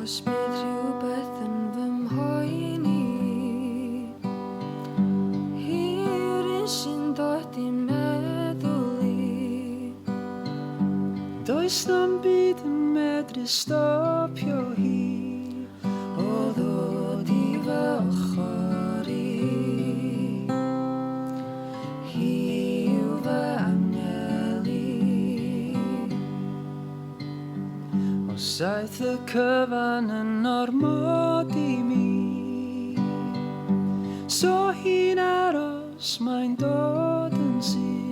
Os bydd rhywbeth yn fy mhoeni, hir un sy'n dod i'n meddwl i. Does na'm byd yn medru stopio hi O ddod i fy ochor i. Hi yw fy angel i. Os aeth y cyfan yn ormod i mi, so hi'n aros mae'n dod yn syth.